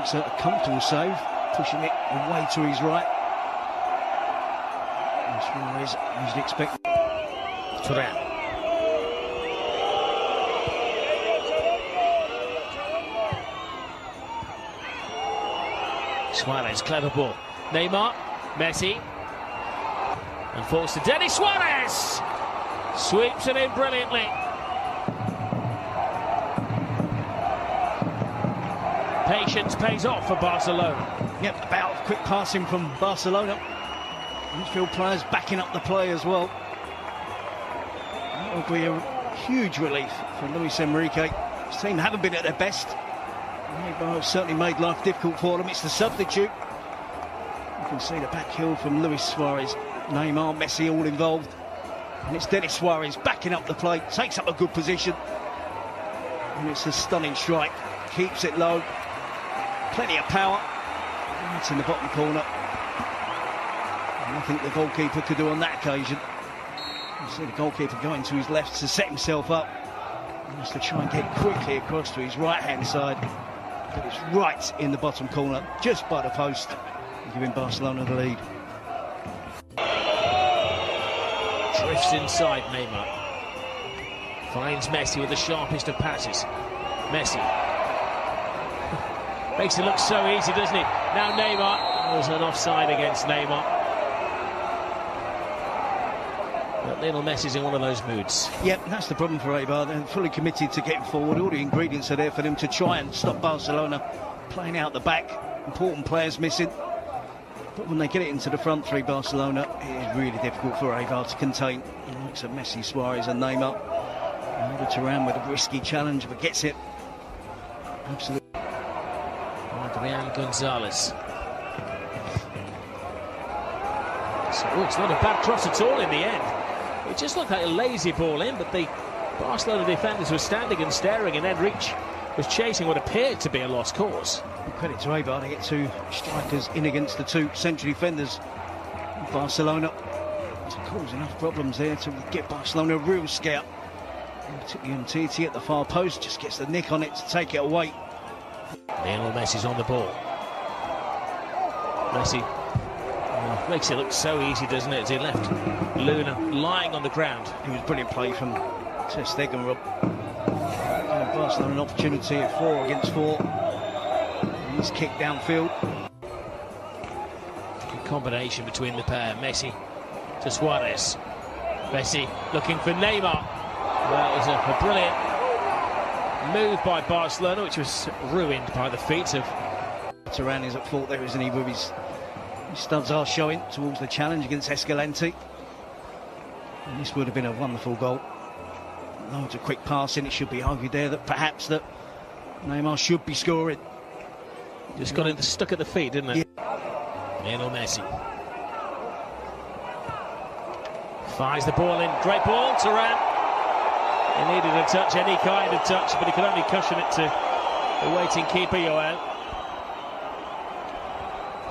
makes a comfortable save, pushing it away to his right. And Suarez usually expect Turan. Suarez, clever ball. Neymar, Messi, and falls to Denis Suarez. Sweeps it in brilliantly. Patience pays off for Barcelona. Yep, about quick passing from Barcelona. Midfield players backing up the play as well. That will be a huge relief for Luis Enrique. His team haven't been at their best. Eibar have certainly made life difficult for them. It's the substitute. You can see the back heel from Luis Suarez. Neymar, Messi all involved. And it's Denis Suarez backing up the play. Takes up a good position. And it's a stunning strike. Keeps it low. Plenty of power. It's in the bottom corner. And nothing the goalkeeper could do on that occasion. You see the goalkeeper going to his left to set himself up. He wants to try and get quickly across to his right-hand side. But it's right in the bottom corner, just by the post, giving Barcelona the lead. Drifts inside Neymar. Finds Messi with the sharpest of passes. Messi. Makes it look so easy, doesn't it? Now Neymar. There's an offside against Neymar. But Lionel Messi's in one of those moods. Yep, that's the problem for Eibar. They're fully committed to getting forward. All the ingredients are there for them to try and stop Barcelona playing out the back. Important players missing. But when they get it into the front three, Barcelona, it is really difficult for Eibar to contain. It looks at Messi, Suarez and Neymar. Turan with a risky challenge, but gets it. Absolutely. Adrian Gonzalez. So it's not a bad cross at all in the end. It just looked like a lazy ball in, but the Barcelona defenders were standing and staring, and Enrique was chasing what appeared to be a lost cause. Credit to Eibar to get two strikers in against the two central defenders. Barcelona to cause enough problems there to get Barcelona a real scare. Particularly Umtiti at the far post, just gets the nick on it to take it away. Lionel Messi's on the ball. Messi makes it look so easy, doesn't it, as he left Luna lying on the ground. It was brilliant play from Ter Stegen, Rob. Barcelona an opportunity at 4 against 4. He's kicked downfield. Good combination between the pair. Messi to Suarez. Messi looking for Neymar. Well, it was a brilliant move by Barcelona, which was ruined by the feet of Turan. Is at fault there, isn't he? With his studs are showing towards the challenge against Escalante. And this would have been a wonderful goal. Loads of quick passing. It should be argued there that perhaps that Neymar should be scoring. Just got it stuck at the feet, didn't it? Yeah. Lionel Messi fires the ball in. Great ball, Turan. He needed a touch, any kind of touch, but he could only cushion it to the waiting keeper, Joel.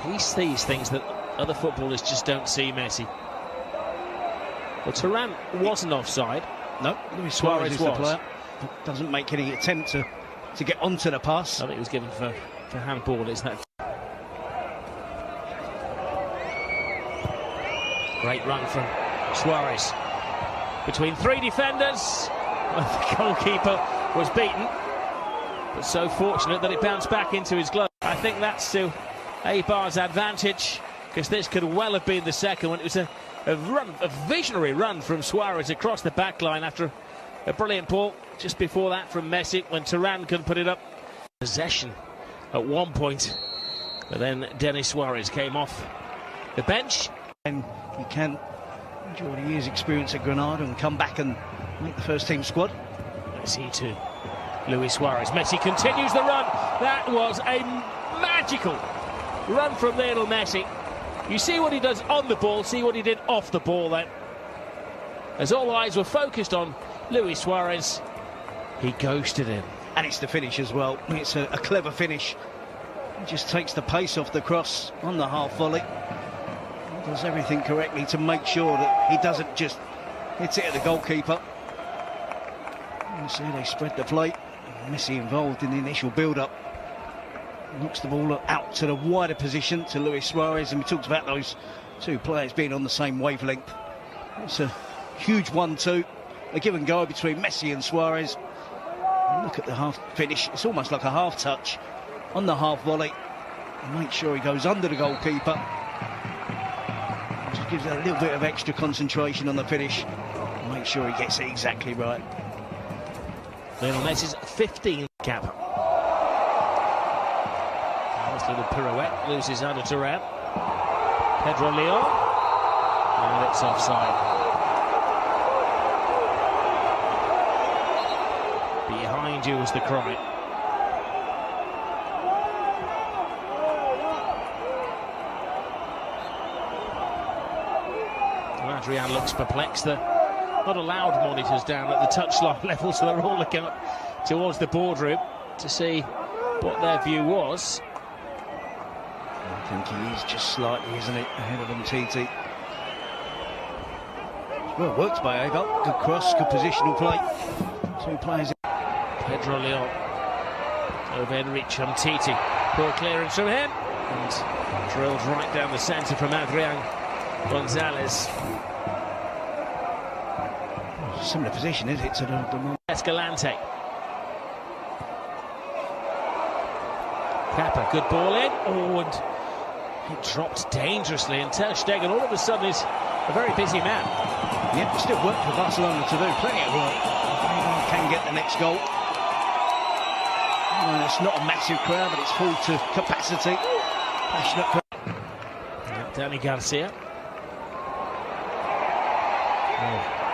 He sees things that other footballers just don't see, Messi. Well, Turan wasn't offside. No, Luis Suarez is the player. Doesn't make any attempt to get onto the pass. I think it was given for handball, isn't it? Great run from Suarez. Between 3 defenders. The goalkeeper was beaten. But so fortunate that it bounced back into his glove. I think that's to Eibar's advantage, because this could well have been the second one. It was a visionary run from Suarez across the back line after a brilliant ball just before that from Messi, when Turan could put it up. Possession at one point, but then Denis Suarez came off the bench. And he can enjoy the year's experience at Granada and come back and make the first team squad. Messi to Luis Suarez. Messi continues the run. That was a magical run from Lionel Messi. You see what he does on the ball, see what he did off the ball then. As all eyes were focused on Luis Suarez, he ghosted him. And it's the finish as well. It's a clever finish. He just takes the pace off the cross on the half volley. He does everything correctly to make sure that he doesn't just hit it at the goalkeeper. You see they spread the plate. Messi involved in the initial build-up. Knocks the ball out to the wider position to Luis Suarez, and we talked about those two players being on the same wavelength. It's a huge 1-2, a give and go between Messi and Suarez. And look at the half finish, it's almost like a half touch on the half volley. And make sure he goes under the goalkeeper. Just gives it a little bit of extra concentration on the finish. And make sure he gets it exactly right. Lionel Messi's 15th cap. Nice little pirouette, loses under Turan. Pedro Leon, and it's offside. Behind you was the cry. Adrian looks perplexed. They're not allowed monitors down at the touchline level, so they're all looking up towards the boardroom to see what their view was. I think he is just slightly, isn't it, ahead of Umtiti. Well worked by Eibar. Good cross, good positional play. Two players. Pedro Leon over Enrich Umtiti. Poor clearance from him. And drilled right down the centre from Adrian Gonzalez. Similar position, is it, to the Escalante. Kappa, good ball in. Oh, and it dropped dangerously. And Ter Stegen all of a sudden is a very busy man. Yeah, still work for Barcelona to do. Plenty of work. Eibar can get the next goal. Well, it's not a massive crowd, but it's full to capacity. Passionate crowd. Danny Garcia.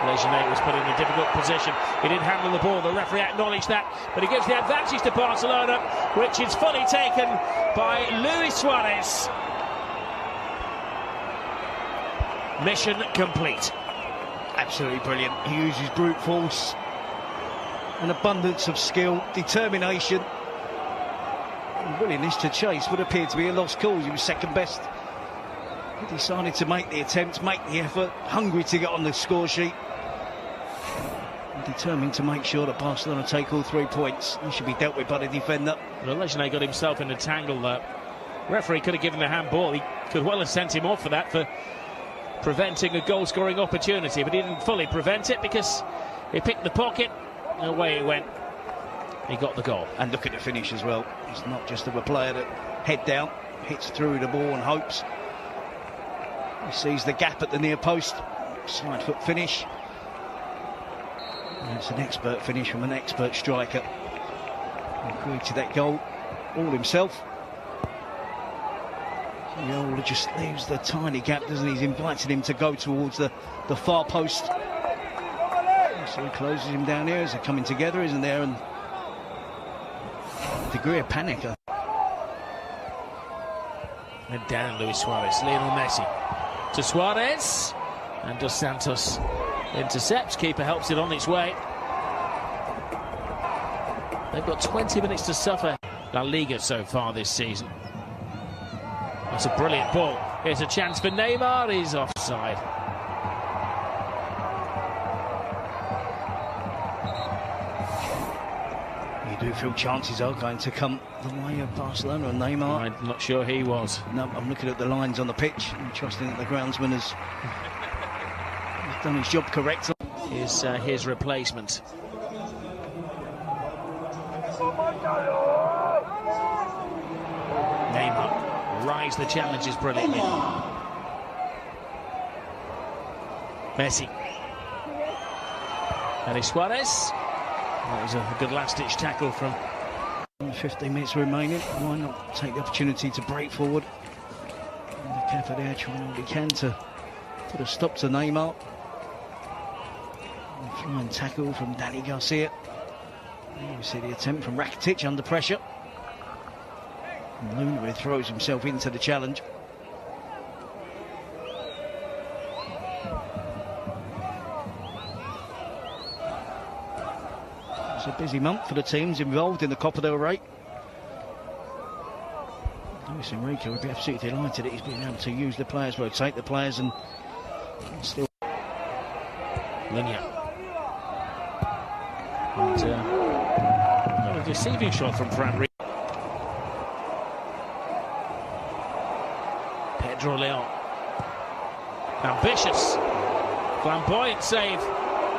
Lejeune was put in a difficult position. He didn't handle the ball. The referee acknowledged that, but he gives the advantage to Barcelona, which is fully taken by Luis Suarez. Mission complete. Absolutely brilliant. He uses brute force, an abundance of skill, determination, and willingness to chase what appeared to be a lost cause. He was second best. He decided to make the attempt, make the effort, hungry to get on the score sheet, and determined to make sure that Barcelona take all 3 points. He should be dealt with by the defender. Well, Lejeune got himself in a tangle there. Referee could have given the handball. He could well have sent him off for that, for preventing a goal-scoring opportunity, but he didn't fully prevent it because he picked the pocket and away it went. He got the goal. And look at the finish as well. He's not just a player that head down, hits through the ball and hopes. He sees the gap at the near post, side foot finish. And it's an expert finish from an expert striker. He created that goal all himself. Viola just leaves the tiny gap, doesn't he? He's invited him to go towards the far post. So he closes him down here as they're coming together, isn't there? And a degree of panic. And down Luis Suarez, Lionel Messi to Suarez, and Dos Santos intercepts. Keeper helps it on its way. They've got 20 minutes to suffer La Liga so far this season. That's a brilliant ball. Here's a chance for Neymar. He's offside. You do feel chances are going to come the way of Barcelona and Neymar. I'm not sure he was. No, I'm looking at the lines on the pitch and trusting that the groundsman has done his job correctly. Is his replacement. Neymar rise the challenges brilliantly. Messi. And it's Suarez. That was a good last-ditch tackle from... 15 minutes remaining. Why not take the opportunity to break forward? And the Kappa there trying all he can to put a stop to Neymar. And flying tackle from Danny Garcia. There we see the attempt from Rakitic under pressure. And Luna throws himself into the challenge. It's a busy month for the teams involved in the Copa del Rey. Luis Enrique would be absolutely delighted that he's been able to use the players, rotate the players, and still. Linia. And a deceiving shot from Fran. Pedro Leon. Ambitious, flamboyant save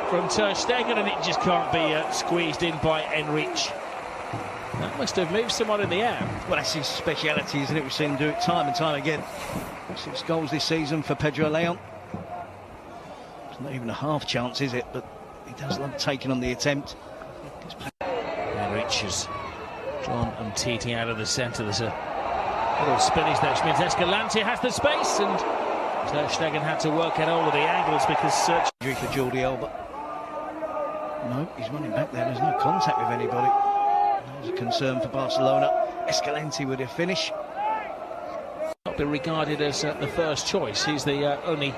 from Ter Stegen, and it just can't be squeezed in by Enrich. That must have moved someone in the air. Well, that's his speciality, isn't it? We've seen him do it time and time again. 6 goals this season for Pedro Leon. It's not even a half chance, is it? But he does love taking on the attempt. Enrich has drawn Umtiti out of the centre. There's a little spinach there, which means Escalante has the space, and Ter Stegen had to work out all of the angles because injury for Jordi Alba. No, he's running back there. There's no contact with anybody. There's a concern for Barcelona. Escalante with a finish. Not be regarded as the first choice. He's the only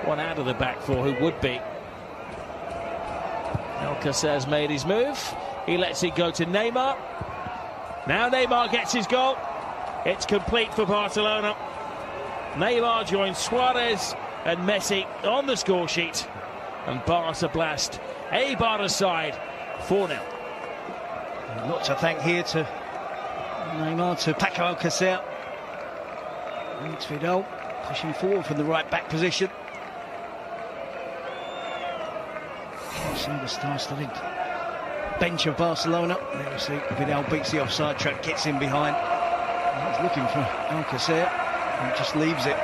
one out of the back four who would be. Alcacer's made his move. He lets it go to Neymar. Now Neymar gets his goal. It's complete for Barcelona. Neymar joins Suarez and Messi on the score sheet. And Barca blast Eibar aside 4-0. Lot to thank here to Neymar, to Paco Alcacer. And it's Vidal pushing forward from the right back position. See the star-studded bench of Barcelona. There you see Vidal beats the offside trap, gets in behind. He's looking for Alcacer and just leaves it.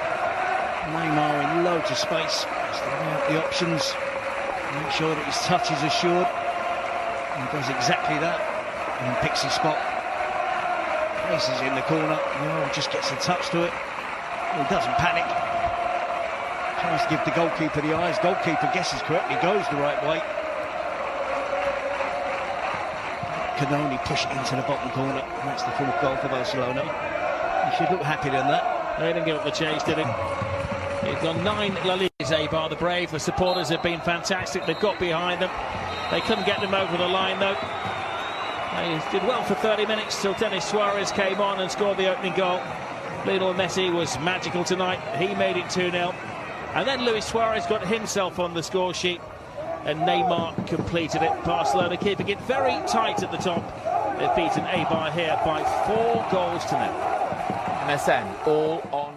Neymar in loads of space. Starting out the options. Make sure that his touch is assured. And he does exactly that. And picks his spot. Places in the corner. Just gets a touch to it. He doesn't panic. Tries to give the goalkeeper the eyes. Goalkeeper guesses correctly, goes the right way. Can only push it into the bottom corner. And that's the 4th goal for Barcelona. You should look happier than that. They didn't give up the chase, did it? They've gone 9 La Ligas. Eibar the brave. The supporters have been fantastic. They've got behind them. They couldn't get them over the line though. They did well for 30 minutes till Denis Suarez came on and scored the opening goal. Lionel Messi was magical tonight. He made it 2-0. And then Luis Suarez got himself on the score sheet. And Neymar completed it. Barcelona keeping it very tight at the top. They've beaten Eibar here by 4 goals to 0. MSN all on.